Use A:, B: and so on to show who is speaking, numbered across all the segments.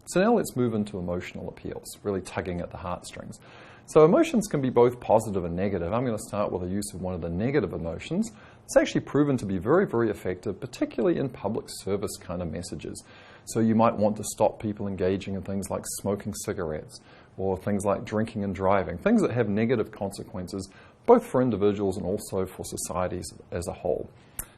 A: So now let's move into emotional appeals, really tugging at the heartstrings. So emotions can be both positive and negative. I'm going to start with the use of one of the negative emotions. It's actually proven to be very, very effective, particularly in public service kind of messages. So you might want to stop people engaging in things like smoking cigarettes or things like drinking and driving, things that have negative consequences, both for individuals and also for societies as a whole.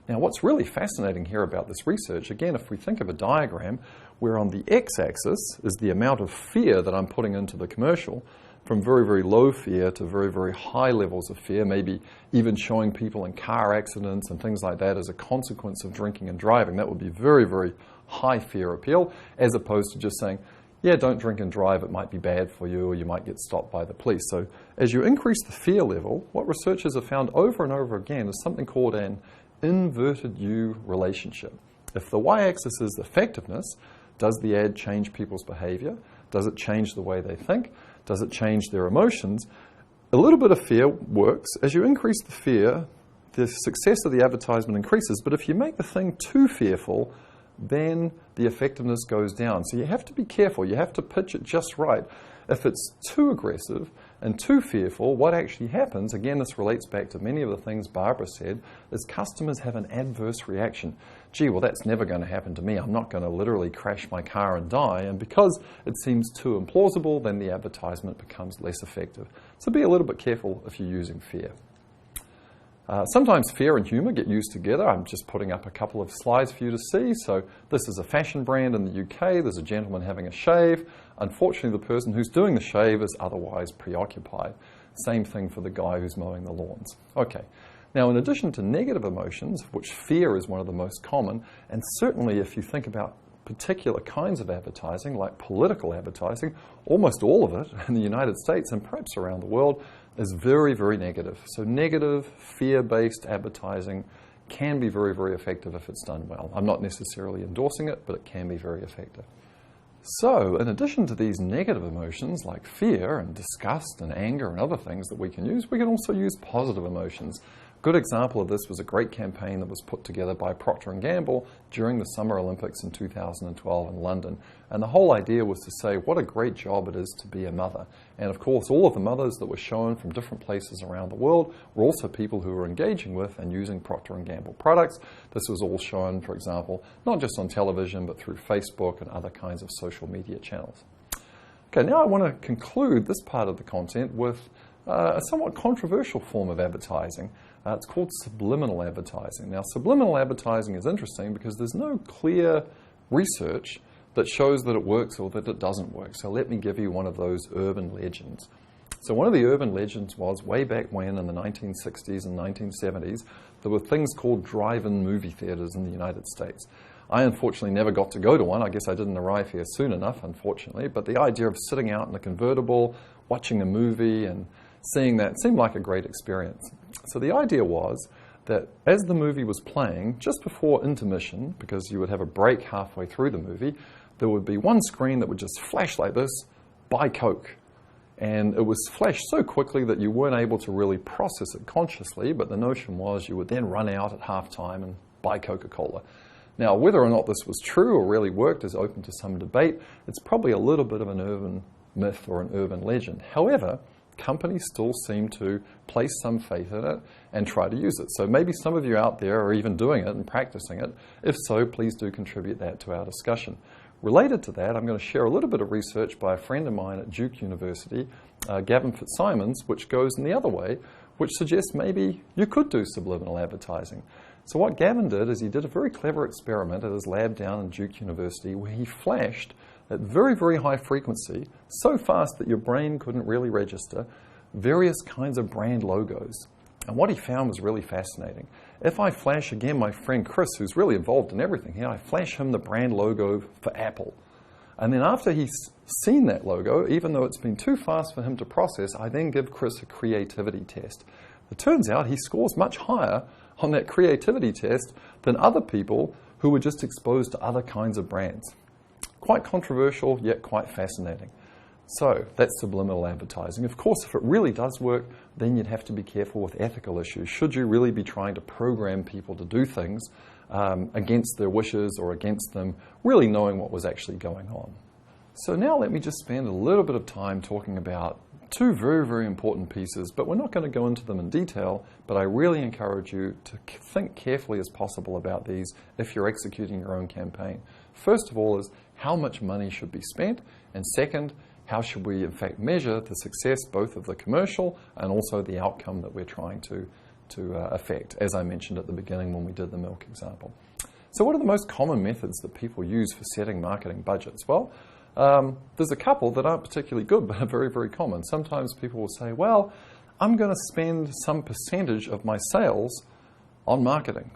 A: Now, what's really fascinating here about this research, again, if we think of a diagram where on the x-axis is the amount of fear that I'm putting into the commercial, from very, very low fear to very, very high levels of fear, maybe even showing people in car accidents and things like that as a consequence of drinking and driving. That would be very, very high fear appeal, as opposed to just saying, yeah, don't drink and drive, it might be bad for you, or you might get stopped by the police. So as you increase the fear level, what researchers have found over and over again is something called an inverted U relationship. If the y-axis is effectiveness, does the ad change people's behavior? Does it change the way they think? Does it change their emotions? A little bit of fear works. As you increase the fear, the success of the advertisement increases. But if you make the thing too fearful, then the effectiveness goes down. So you have to be careful. You have to pitch it just right. If it's too aggressive and too fearful, what actually happens, again, this relates back to many of the things Barbara said, is customers have an adverse reaction. Gee, well, that's never going to happen to me. I'm not going to literally crash my car and die. And because it seems too implausible, then the advertisement becomes less effective. So be a little bit careful if you're using fear. Sometimes fear and humor get used together. I'm just putting up a couple of slides for you to see. So this is a fashion brand in the UK. There's a gentleman having a shave. Unfortunately, the person who's doing the shave is otherwise preoccupied. Same thing for the guy who's mowing the lawns. Okay. Now, in addition to negative emotions, of which fear is one of the most common, and certainly if you think about particular kinds of advertising, like political advertising, almost all of it in the United States and perhaps around the world is very, very negative. So negative, fear-based advertising can be very, very effective if it's done well. I'm not necessarily endorsing it, but it can be very effective. So, in addition to these negative emotions like fear and disgust and anger and other things that we can also use positive emotions. A good example of this was a great campaign that was put together by Procter & Gamble during the Summer Olympics in 2012 in London. And the whole idea was to say what a great job it is to be a mother. And of course, all of the mothers that were shown from different places around the world were also people who were engaging with and using Procter & Gamble products. This was all shown, for example, not just on television, but through Facebook and other kinds of social media channels. Okay, now I want to conclude this part of the content with a somewhat controversial form of advertising. It's called subliminal advertising. Now, subliminal advertising is interesting because there's no clear research that shows that it works or that it doesn't work. So let me give you one of those urban legends. So one of the urban legends was way back when in the 1960s and 1970s, there were things called drive-in movie theaters in the United States. I unfortunately never got to go to one. I guess I didn't arrive here soon enough, unfortunately. But the idea of sitting out in a convertible, watching a movie and seeing that seemed like a great experience. So the idea was that as the movie was playing, just before intermission, because you would have a break halfway through the movie, there would be one screen that would just flash like this, buy Coke. And it was flashed so quickly that you weren't able to really process it consciously, but the notion was you would then run out at halftime and buy Coca-Cola. Now, whether or not this was true or really worked is open to some debate. It's probably a little bit of an urban myth or an urban legend. However, companies still seem to place some faith in it and try to use it. So maybe some of you out there are even doing it and practicing it. If so, please do contribute that to our discussion. Related to that, I'm going to share a little bit of research by a friend of mine at Duke University, Gavin Fitzsimons, which goes in the other way, which suggests maybe you could do subliminal advertising. So what Gavin did is he did a very clever experiment at his lab down in Duke University where he flashed at very, very high frequency, so fast that your brain couldn't really register, various kinds of brand logos. And what he found was really fascinating. If I flash, again, my friend Chris, who's really involved in everything here, I flash him the brand logo for Apple. And then after he's seen that logo, even though it's been too fast for him to process, I then give Chris a creativity test. It turns out he scores much higher on that creativity test than other people who were just exposed to other kinds of brands. Quite controversial, yet quite fascinating. So that's subliminal advertising. Of course, if it really does work, then you'd have to be careful with ethical issues. Should you really be trying to program people to do things against their wishes or against them really knowing what was actually going on? So now let me just spend a little bit of time talking about two very, very important pieces, but we're not going to go into them in detail, but I really encourage you to think carefully as possible about these if you're executing your own campaign. First of all is how much money should be spent, and second, how should we in fact measure the success both of the commercial and also the outcome that we're trying to affect, as I mentioned at the beginning when we did the milk example. So what are the most common methods that people use for setting marketing budgets? Well, there's a couple that aren't particularly good, but are very, very common. Sometimes people will say, well, I'm going to spend some percentage of my sales on marketing.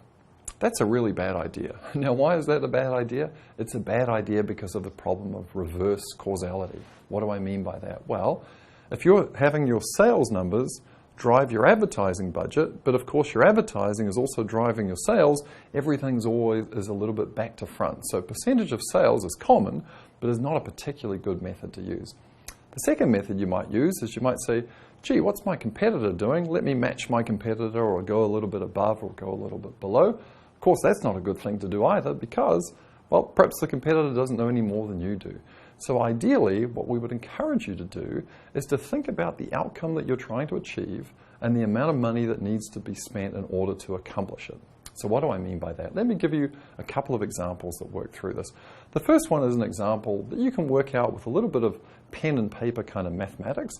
A: That's a really bad idea. Now, why is that a bad idea? It's a bad idea because of the problem of reverse causality. What do I mean by that? Well, if you're having your sales numbers drive your advertising budget, but of course your advertising is also driving your sales, everything's always is a little bit back to front. So percentage of sales is common, but is not a particularly good method to use. The second method you might use is you might say, gee, what's my competitor doing? Let me match my competitor or go a little bit above or go a little bit below. Of course, that's not a good thing to do either because, well, perhaps the competitor doesn't know any more than you do. So ideally, what we would encourage you to do is to think about the outcome that you're trying to achieve and the amount of money that needs to be spent in order to accomplish it. So what do I mean by that? Let me give you a couple of examples that work through this. The first one is an example that you can work out with a little bit of pen and paper kind of mathematics.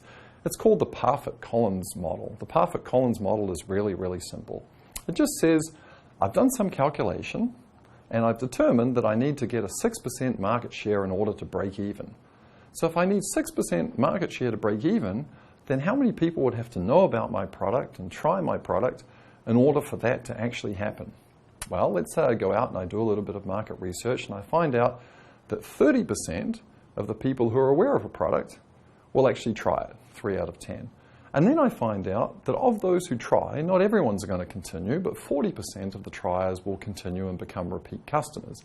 A: It's called the Parfit-Collins model. The Parfit-Collins model is really, really simple. It just says, I've done some calculation, and I've determined that I need to get a 6% market share in order to break even. So if I need 6% market share to break even, then how many people would have to know about my product and try my product in order for that to actually happen? Well, let's say I go out and I do a little bit of market research and I find out that 30% of the people who are aware of a product will actually try it, 3 out of 10. And then I find out that of those who try, not everyone's going to continue, but 40% of the triers will continue and become repeat customers.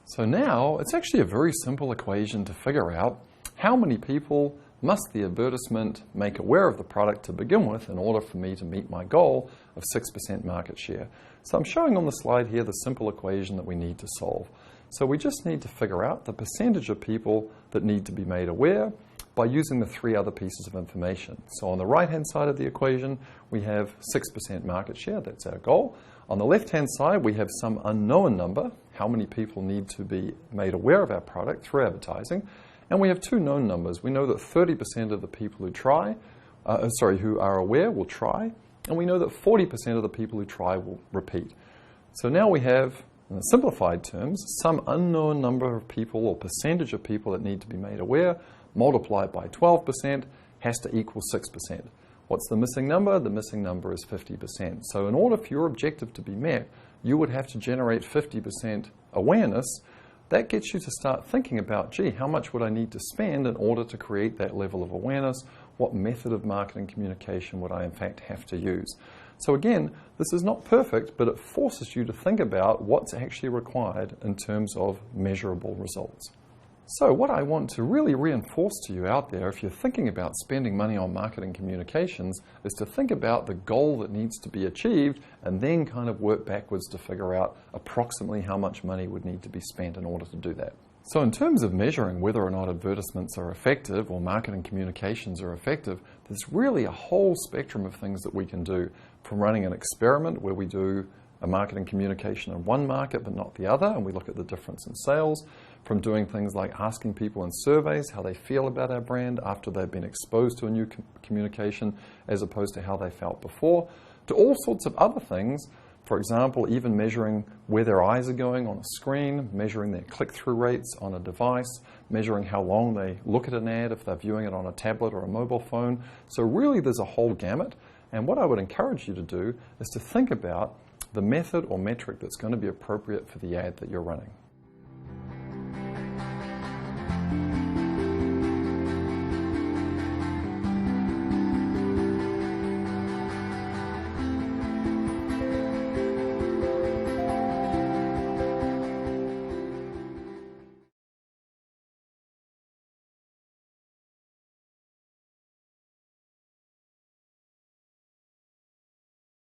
A: So now it's actually a very simple equation to figure out how many people must the advertisement make aware of the product to begin with in order for me to meet my goal of 6% market share. So I'm showing on the slide here the simple equation that we need to solve. So we just need to figure out the percentage of people that need to be made aware by using the 3 other pieces of information. So on the right-hand side of the equation, we have 6% market share, that's our goal. On the left-hand side, we have some unknown number, how many people need to be made aware of our product through advertising. And we have 2 known numbers. We know that 30% of the people who are aware will try, and we know that 40% of the people who try will repeat. So now we have, in simplified terms, some unknown number of people or percentage of people that need to be made aware, multiplied by 12%, has to equal 6%. What's the missing number? The missing number is 50%. So in order for your objective to be met, you would have to generate 50% awareness. That gets you to start thinking about, gee, how much would I need to spend in order to create that level of awareness? What method of marketing communication would I in fact have to use? So again, this is not perfect, but it forces you to think about what's actually required in terms of measurable results. So what I want to really reinforce to you out there, if you're thinking about spending money on marketing communications, is to think about the goal that needs to be achieved and then kind of work backwards to figure out approximately how much money would need to be spent in order to do that. So in terms of measuring whether or not advertisements are effective or marketing communications are effective, there's really a whole spectrum of things that we can do, from running an experiment where we do a marketing communication in one market but not the other, and we look at the difference in sales, from doing things like asking people in surveys how they feel about our brand after they've been exposed to a new communication as opposed to how they felt before, to all sorts of other things. For example, even measuring where their eyes are going on a screen, measuring their click-through rates on a device, measuring how long they look at an ad if they're viewing it on a tablet or a mobile phone. So really there's a whole gamut, and what I would encourage you to do is to think about the method or metric that's going to be appropriate for the ad that you're running.